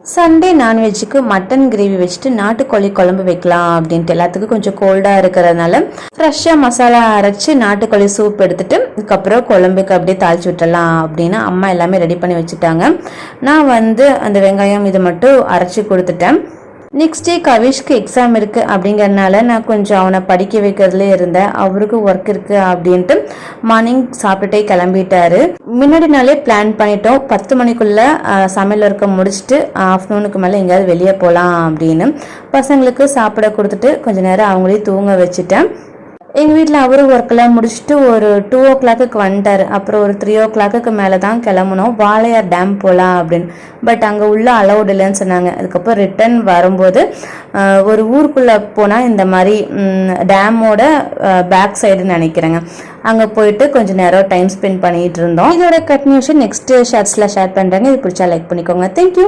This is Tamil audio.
சண்டே நான்வெஜ்ஜுக்கு மட்டன் கிரேவி வச்சுட்டு நாட்டுக்கோழி குழம்பு வைக்கலாம் அப்படின்ட்டு எல்லாத்துக்கும் கொஞ்சம் கோல்டாக இருக்கிறதுனால ஃப்ரெஷ்ஷாக மசாலா அரைச்சி நாட்டுக்கோழி சூப் எடுத்துட்டு அதுக்கப்புறம் குழம்புக்கு அப்படியே தாளிச்சு விட்டுடலாம் அப்படின்னு அம்மா எல்லாமே ரெடி பண்ணி வச்சுட்டாங்க. நான் அந்த வெங்காயம் இது மட்டும் அரைச்சி கொடுத்துட்டேன். நெக்ஸ்ட் டே கவிஷ்க்கு எக்ஸாம் இருக்குது அப்படிங்கிறதுனால நான் கொஞ்சம் அவனை படிக்க வைக்கிறதுலே இருந்தேன். அவருக்கு ஒர்க் இருக்குது அப்படின்ட்டு மார்னிங் சாப்பிட்டுட்டே கிளம்பிட்டாரு. முன்னாடி நாளே பிளான் பண்ணிட்டோம் 10 மணிக்குள்ளே சமையல் ஒர்க்கை முடிச்சுட்டு ஆஃப்டர்நூனுக்கு மேலே எங்கேயாவது வெளியே போகலாம் அப்படின்னு. பசங்களுக்கு சாப்பிட கொடுத்துட்டு கொஞ்சம் நேரம் அவங்களையும் தூங்க வச்சுட்டேன். எங்கள் வீட்டில் அவரும் ஒர்க்கெல்லாம் முடிச்சுட்டு ஒரு 2 o'clock வந்துட்டார். அப்புறம் ஒரு 3 o'clock மேலே தான் கிளம்புனோம். வாளையார் டேம் போகலாம் அப்படின்னு. பட் அங்கே உள்ள அலௌட் இல்லைன்னு சொன்னாங்க. அதுக்கப்புறம் ரிட்டர்ன் வரும்போது ஒரு ஊருக்குள்ளே போனால் இந்த மாதிரி டேமோட பேக் சைடுன்னு நினைக்கிறேங்க, அங்கே போயிட்டு கொஞ்சம் நேரம் டைம் ஸ்பெண்ட் பண்ணிகிட்டு இருந்தோம். இதோட கன்டினியூஷன் நெக்ஸ்ட் ஷார்ட்ஸில் ஷேர் பண்ணுறேங்க. இது பிடிச்சா லைக் பண்ணிக்கோங்க. தேங்க்யூ.